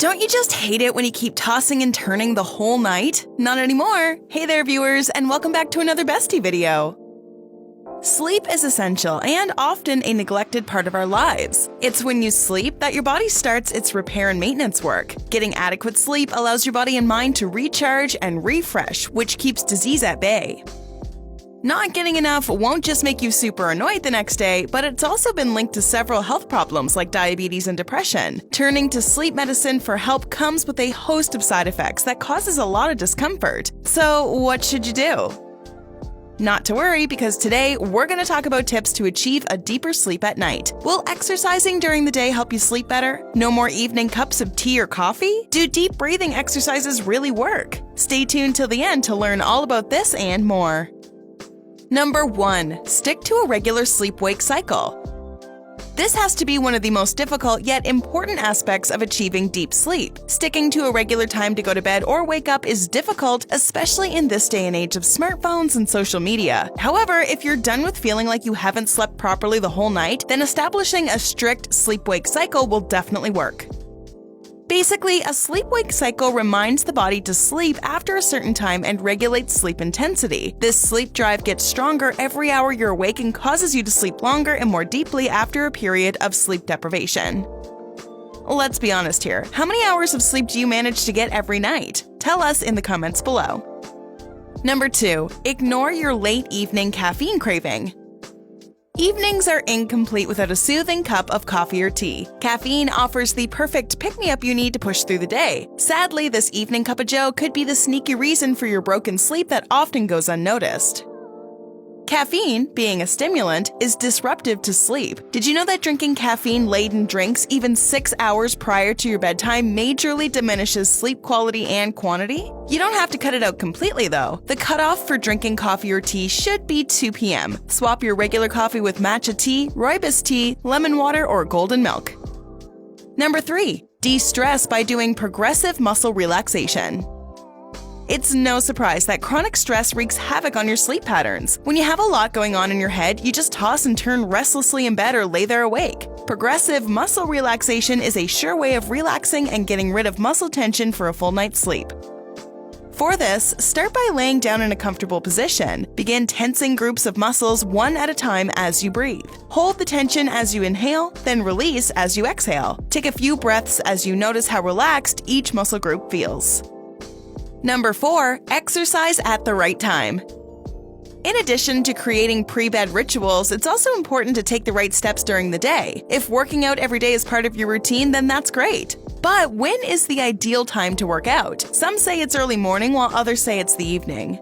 Don't you just hate it when you keep tossing and turning the whole night? Not anymore! Hey there, viewers, and welcome back to another Bestie video. Sleep is essential and often a neglected part of our lives. It's when you sleep that your body starts its repair and maintenance work. Getting adequate sleep allows your body and mind to recharge and refresh, which keeps disease at bay. Not getting enough won't just make you super annoyed the next day, but it's also been linked to several health problems like diabetes and depression. Turning to sleep medicine for help comes with a host of side effects that causes a lot of discomfort. So what should you do? Not to worry, because today we're going to talk about tips to achieve a deeper sleep at night. Will exercising during the day help you sleep better? No more evening cups of tea or coffee? Do deep breathing exercises really work? Stay tuned till the end to learn all about this and more. Number 1. Stick to a regular sleep-wake cycle. This has to be one of the most difficult yet important aspects of achieving deep sleep. Sticking to a regular time to go to bed or wake up is difficult, especially in this day and age of smartphones and social media. However, if you're done with feeling like you haven't slept properly the whole night, then establishing a strict sleep-wake cycle will definitely work. Basically, a sleep-wake cycle reminds the body to sleep after a certain time and regulates sleep intensity. This sleep drive gets stronger every hour you're awake and causes you to sleep longer and more deeply after a period of sleep deprivation. Let's be honest here. How many hours of sleep do you manage to get every night? Tell us in the comments below. Number 2. Ignore your late evening caffeine craving. Evenings are incomplete without a soothing cup of coffee or tea. Caffeine offers the perfect pick-me-up you need to push through the day. Sadly, this evening cup of joe could be the sneaky reason for your broken sleep that often goes unnoticed. Caffeine, being a stimulant, is disruptive to sleep. Did you know that drinking caffeine-laden drinks even 6 hours prior to your bedtime majorly diminishes sleep quality and quantity? You don't have to cut it out completely, though. The cutoff for drinking coffee or tea should be 2 p.m. Swap your regular coffee with matcha tea, rooibos tea, lemon water, or golden milk. Number 3. De-stress by doing progressive muscle relaxation. It's no surprise that chronic stress wreaks havoc on your sleep patterns. When you have a lot going on in your head, you just toss and turn restlessly in bed or lay there awake. Progressive muscle relaxation is a sure way of relaxing and getting rid of muscle tension for a full night's sleep. For this, start by laying down in a comfortable position. Begin tensing groups of muscles one at a time as you breathe. Hold the tension as you inhale, then release as you exhale. Take a few breaths as you notice how relaxed each muscle group feels. Number 4. Exercise at the right time. In addition to creating pre-bed rituals, it's also important to take the right steps during the day. If working out every day is part of your routine, then that's great. But when is the ideal time to work out? Some say it's early morning, while others say it's the evening.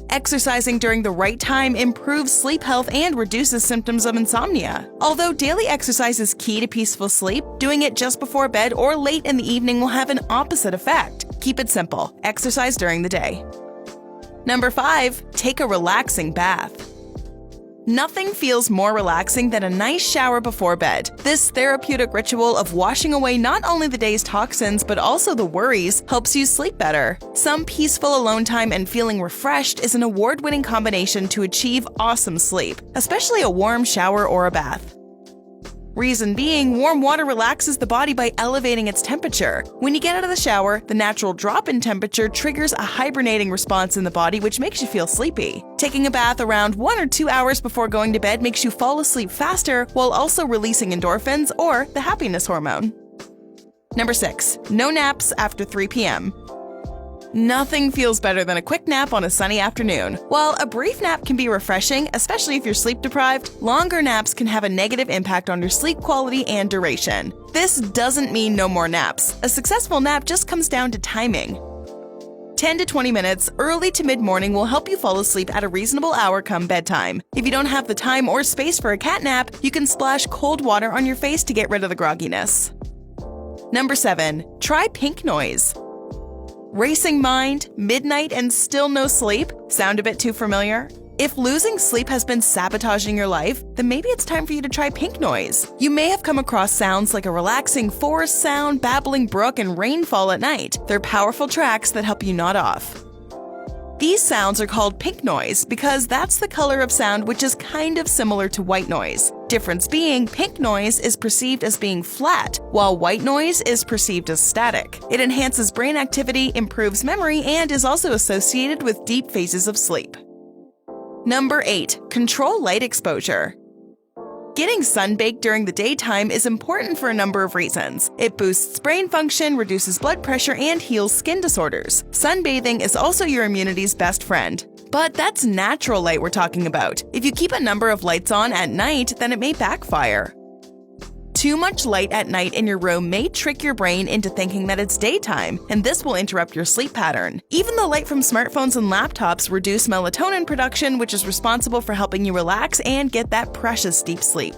Exercising during the right time improves sleep health and reduces symptoms of insomnia. Although daily exercise is key to peaceful sleep, doing it just before bed or late in the evening will have an opposite effect. Keep it simple. Exercise during the day. Number 5. Take a relaxing bath. Nothing feels more relaxing than a nice shower before bed. This therapeutic ritual of washing away not only the day's toxins but also the worries helps you sleep better. Some peaceful alone time and feeling refreshed is an award-winning combination to achieve awesome sleep, especially a warm shower or a bath. Reason being, warm water relaxes the body by elevating its temperature. When you get out of the shower, the natural drop in temperature triggers a hibernating response in the body, which makes you feel sleepy. Taking a bath around 1 or 2 hours before going to bed makes you fall asleep faster while also releasing endorphins, or the happiness hormone. Number 6. No naps after 3 p.m. Nothing feels better than a quick nap on a sunny afternoon. While a brief nap can be refreshing, especially if you're sleep deprived, longer naps can have a negative impact on your sleep quality and duration. This doesn't mean no more naps. A successful nap just comes down to timing. 10 to 20 minutes, early to mid-morning, will help you fall asleep at a reasonable hour come bedtime. If you don't have the time or space for a cat nap, you can splash cold water on your face to get rid of the grogginess. Number 7. Try pink noise. Racing mind, midnight, and still no sleep? Sound a bit too familiar? If losing sleep has been sabotaging your life, then maybe it's time for you to try pink noise. You may have come across sounds like a relaxing forest sound, babbling brook, and rainfall at night. They're powerful tracks that help you nod off. These sounds are called pink noise because that's the color of sound which is kind of similar to white noise. Difference being, pink noise is perceived as being flat, while white noise is perceived as static. It enhances brain activity, improves memory, and is also associated with deep phases of sleep. Number 8. Control light exposure. Getting sunbaked during the daytime is important for a number of reasons. It boosts brain function, reduces blood pressure, and heals skin disorders. Sunbathing is also your immunity's best friend. But that's natural light we're talking about. If you keep a number of lights on at night, then it may backfire. Too much light at night in your room may trick your brain into thinking that it's daytime, and this will interrupt your sleep pattern. Even the light from smartphones and laptops reduce melatonin production, which is responsible for helping you relax and get that precious deep sleep.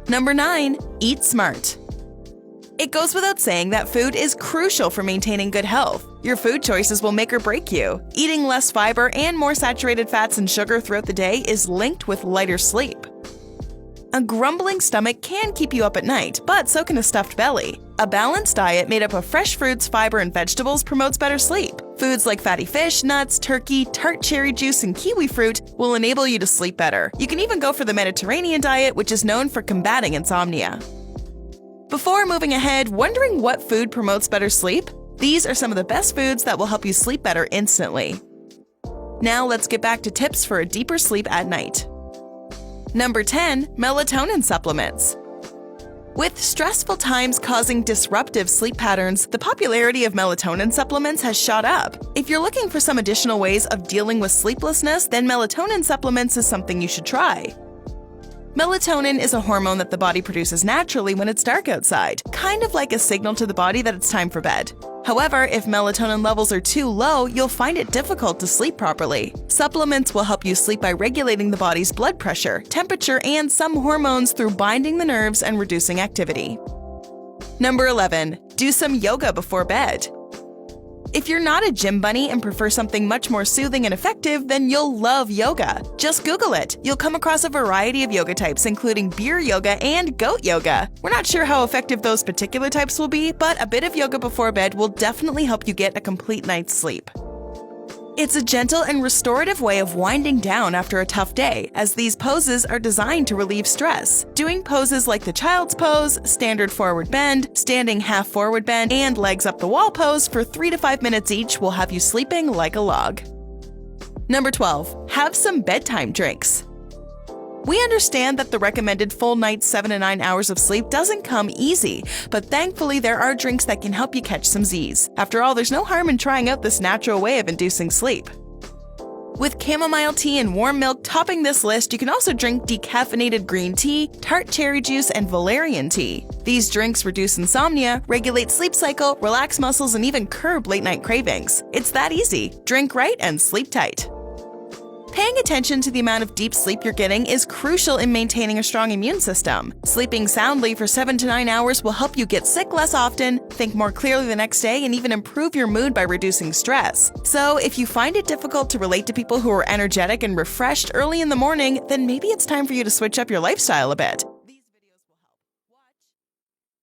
Number 9. Eat smart. It goes without saying that food is crucial for maintaining good health. Your food choices will make or break you. Eating less fiber and more saturated fats and sugar throughout the day is linked with lighter sleep. A grumbling stomach can keep you up at night, but so can a stuffed belly. A balanced diet made up of fresh fruits, fiber, and vegetables promotes better sleep. Foods like fatty fish, nuts, turkey, tart cherry juice, and kiwi fruit will enable you to sleep better. You can even go for the Mediterranean diet, which is known for combating insomnia. Before moving ahead, wondering what food promotes better sleep? These are some of the best foods that will help you sleep better instantly. Now let's get back to tips for a deeper sleep at night. Number 10. Melatonin supplements. With stressful times causing disruptive sleep patterns, the popularity of melatonin supplements has shot up. If you're looking for some additional ways of dealing with sleeplessness, then melatonin supplements is something you should try. Melatonin is a hormone that the body produces naturally when it's dark outside, kind of like a signal to the body that it's time for bed. However, if melatonin levels are too low, you'll find it difficult to sleep properly. Supplements will help you sleep by regulating the body's blood pressure, temperature, and some hormones through binding the nerves and reducing activity. Number 11. Do some yoga before bed. If you're not a gym bunny and prefer something much more soothing and effective, then you'll love yoga. Just Google it. You'll come across a variety of yoga types, including beer yoga and goat yoga. We're not sure how effective those particular types will be, but a bit of yoga before bed will definitely help you get a complete night's sleep. It's a gentle and restorative way of winding down after a tough day, as these poses are designed to relieve stress. Doing poses like the child's pose, standard forward bend, standing half forward bend, and legs up the wall pose for 3 to 5 minutes each will have you sleeping like a log. Number 12. Have some bedtime drinks. We understand that the recommended full night's 7 to 9 hours of sleep doesn't come easy, but thankfully there are drinks that can help you catch some Z's. After all, there's no harm in trying out this natural way of inducing sleep. With chamomile tea and warm milk topping this list, you can also drink decaffeinated green tea, tart cherry juice, and valerian tea. These drinks reduce insomnia, regulate sleep cycle, relax muscles, and even curb late-night cravings. It's that easy. Drink right and sleep tight. Paying attention to the amount of deep sleep you're getting is crucial in maintaining a strong immune system. Sleeping soundly for 7 to 9 hours will help you get sick less often, think more clearly the next day, and even improve your mood by reducing stress. So, if you find it difficult to relate to people who are energetic and refreshed early in the morning, then maybe it's time for you to switch up your lifestyle a bit.